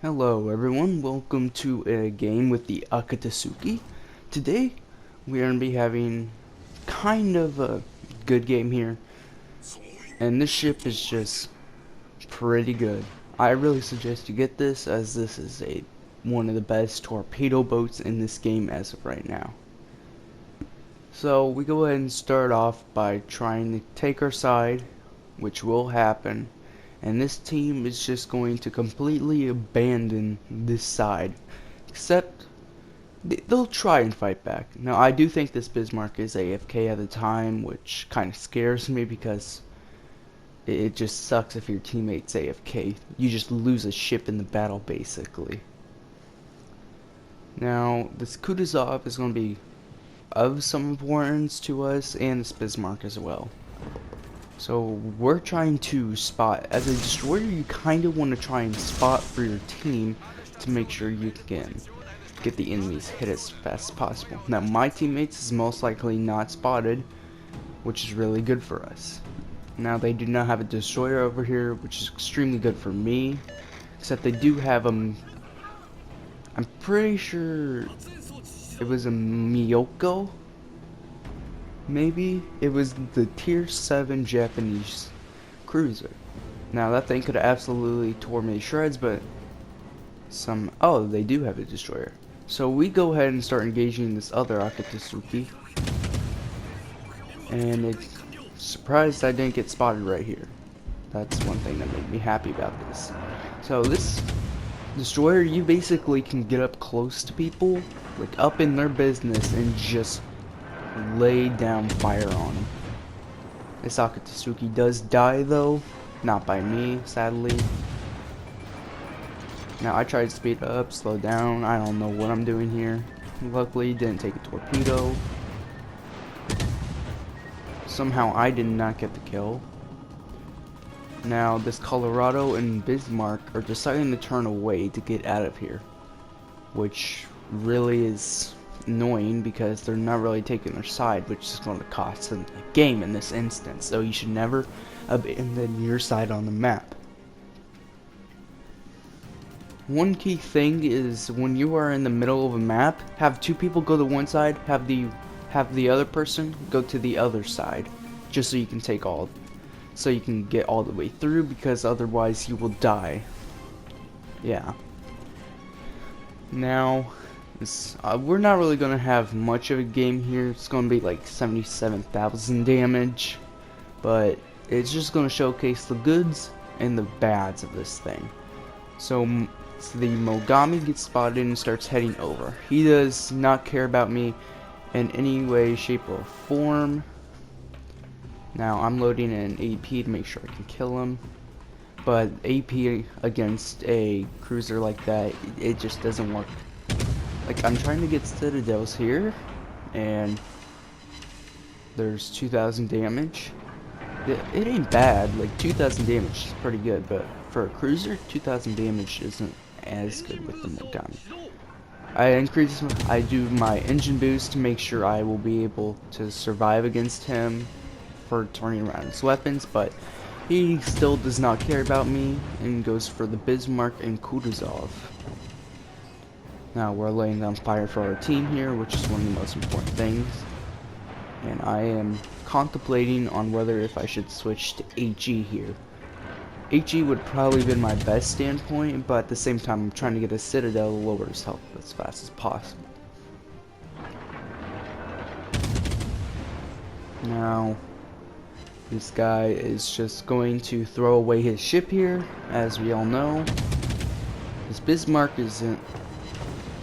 Hello everyone, welcome to a game with the Akatasuki. Today we are going to be having kind of a good game here, and this ship is just pretty good. I really suggest you get this, as this is one of the best torpedo boats in this game as of right now. So we go ahead and start off by trying to take our side, which will happen. And this team is just going to completely abandon this side, except they'll try and fight back. Now I do think this Bismarck is AFK at the time, which kind of scares me because it just sucks if your teammate's AFK. You just lose a ship in the battle basically. Now this Kutuzov is going to be of some importance to us, and this Bismarck as well. So we're trying to spot, as a destroyer you kind of want to try and spot for your team to make sure you can get the enemies hit as fast as possible. Now my teammates is most likely not spotted, which is really good for us. Now they do not have a destroyer over here, which is extremely good for me, except they do have I'm pretty sure it was a Miyoko. Maybe it was the tier 7 Japanese cruiser. Now that thing could have absolutely tore me to shreds, but oh, they do have a destroyer. So we go ahead and start engaging this other Akatasuki, and it's surprised I didn't get spotted right here. That's one thing that made me happy about this. So this destroyer, you basically can get up close to people, like up in their business, and just lay down fire on him. This Akatasuki does die though, not by me, sadly. Now I tried to speed up, slow down, I don't know what I'm doing here. Luckily didn't take a torpedo. Somehow I did not get the kill. Now this Colorado and Bismarck are deciding to turn away to get out of here, which really is annoying because they're not really taking their side, which is going to cost them the game in this instance. So you should never abandon your side on the map. One key thing is when you are in the middle of a map, have two people go to one side, have the other person go to the other side, just so you can take all, so you can get all the way through, because otherwise you will die. Yeah. Now we're not really going to have much of a game here. It's going to be like 77,000 damage, but it's just going to showcase the goods and the bads of this thing. So the Mogami gets spotted and starts heading over. He does not care about me in any way, shape, or form. Now I'm loading an AP to make sure I can kill him, but AP against a cruiser like that, it just doesn't work. Like, I'm trying to get citadels here, and there's 2,000 damage. It ain't bad, like 2,000 damage is pretty good, but for a cruiser, 2,000 damage isn't as good with the Mogami. I do my engine boost to make sure I will be able to survive against him for turning around his weapons, but he still does not care about me and goes for the Bismarck and Kutuzov. Now we're laying down fire for our team here, which is one of the most important things. And I am contemplating on whether if I should switch to HE here. HE would probably have been my best standpoint, but at the same time I'm trying to get a citadel to lower his health as fast as possible. Now this guy is just going to throw away his ship here, as we all know. This Bismarck isn't.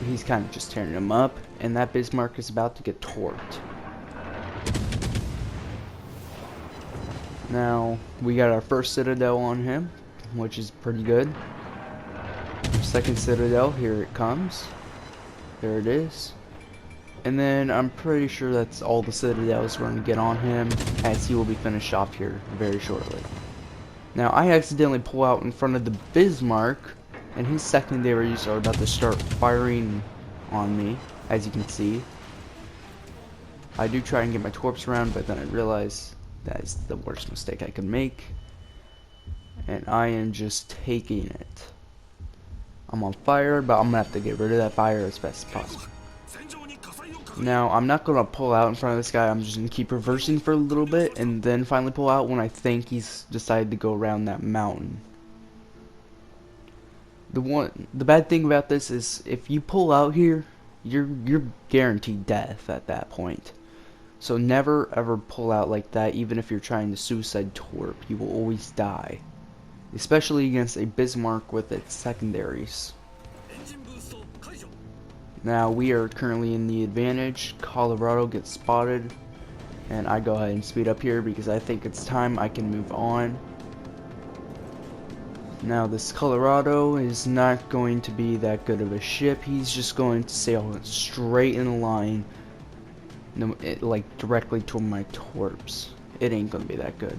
He's kind of just tearing him up, and that Bismarck is about to get torped. Now, we got our first citadel on him, which is pretty good. Our second citadel, here it comes. There it is. And then I'm pretty sure that's all the citadels we're going to get on him, as he will be finished off here very shortly. Now, I accidentally pull out in front of the Bismarck, and his secondaries are about to start firing on me, as you can see. I do try and get my torps around, but then I realize that is the worst mistake I could make. And I am just taking it. I'm on fire, but I'm gonna have to get rid of that fire as fast as possible. Now, I'm not gonna pull out in front of this guy. I'm just gonna keep reversing for a little bit and then finally pull out when I think he's decided to go around that mountain. The bad thing about this is if you pull out here, you're guaranteed death at that point. So never ever pull out like that, even if you're trying to suicide Torp. You will always die. Especially against a Bismarck with its secondaries. Now we are currently in the advantage. Colorado gets spotted, and I go ahead and speed up here because I think it's time I can move on. Now this Colorado is not going to be that good of a ship. He's just going to sail straight in a line, like directly to my Torps. It ain't gonna be that good.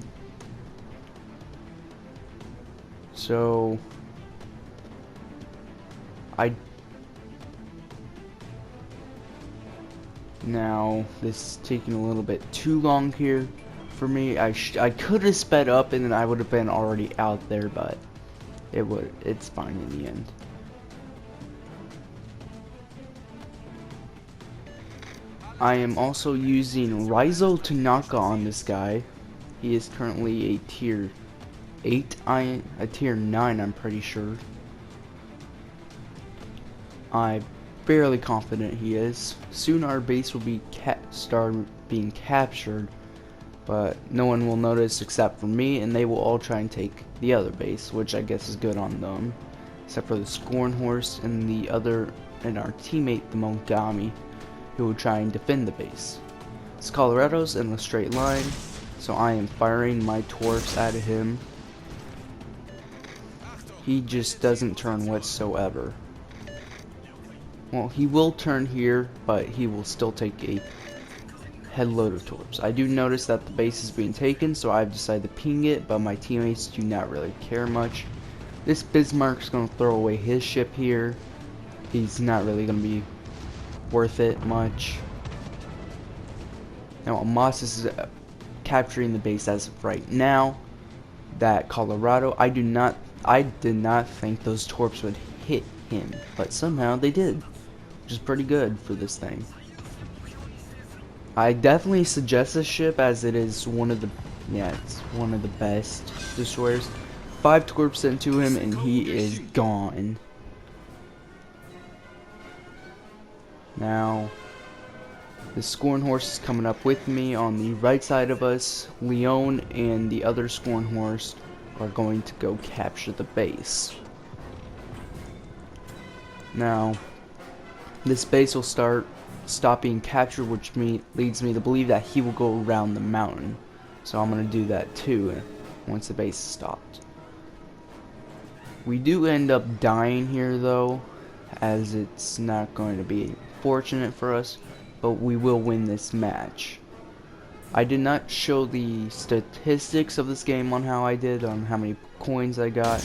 So now this is taking a little bit too long here for me. I could have sped up and then I would have been already out there, but it's fine in the end. I am also using Raizo Tanaka on this guy. He is currently a tier 8, a tier 9 I'm pretty sure. I'm fairly confident he is. Soon our base will be start being captured, but no one will notice except for me, and they will all try and take the other base, which I guess is good on them, except for the Scorn Horse and our teammate the Mogami, who will try and defend the base. This Colorado's in a straight line, so I am firing my Torps at him. He just doesn't turn whatsoever. Well, he will turn here, but he will still take a headload of Torps. I do notice that the base is being taken, so I've decided to ping it, but my teammates do not really care much. This Bismarck's going to throw away his ship here. He's not really going to be worth it much. Now, Amos is capturing the base as of right now. That Colorado, I did not think those Torps would hit him, but somehow they did, which is pretty good for this thing. I definitely suggest this ship as it is one of the best destroyers. 5 Torps into him and he is gone. Now the Scorn Horse is coming up with me on the right side of us. Leon and the other Scorn Horse are going to go capture the base. Now this base will stop being captured, which leads me to believe that he will go around the mountain. So I'm going to do that too once the base is stopped. We do end up dying here though, as it's not going to be fortunate for us, but we will win this match. I did not show the statistics of this game on how I did, on how many coins I got.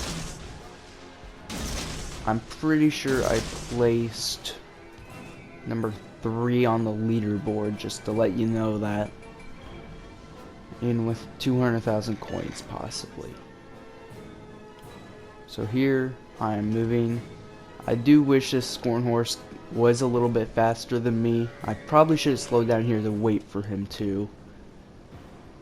I'm pretty sure I placed number 3 on the leaderboard, just to let you know that. And with 200,000 coins possibly. So here I am moving. I do wish this Scorn Horse was a little bit faster than me. I probably should have slowed down here to wait for him too.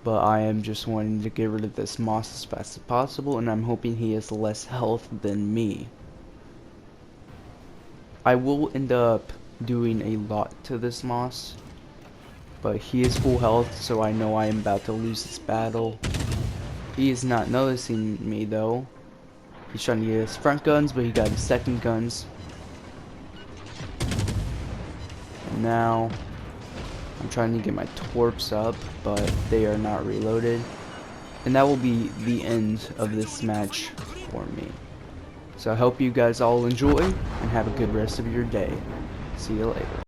But I am just wanting to get rid of this Moss as fast as possible, and I'm hoping he has less health than me. I will end up doing a lot to this Moss, but he is full health, so I know I am about to lose this battle. He is not noticing me though. He's trying to get his front guns, but he got his second guns. And now I'm trying to get my Torps up, but they are not reloaded. And that will be the end of this match for me. So I hope you guys all enjoy and have a good rest of your day. See you later.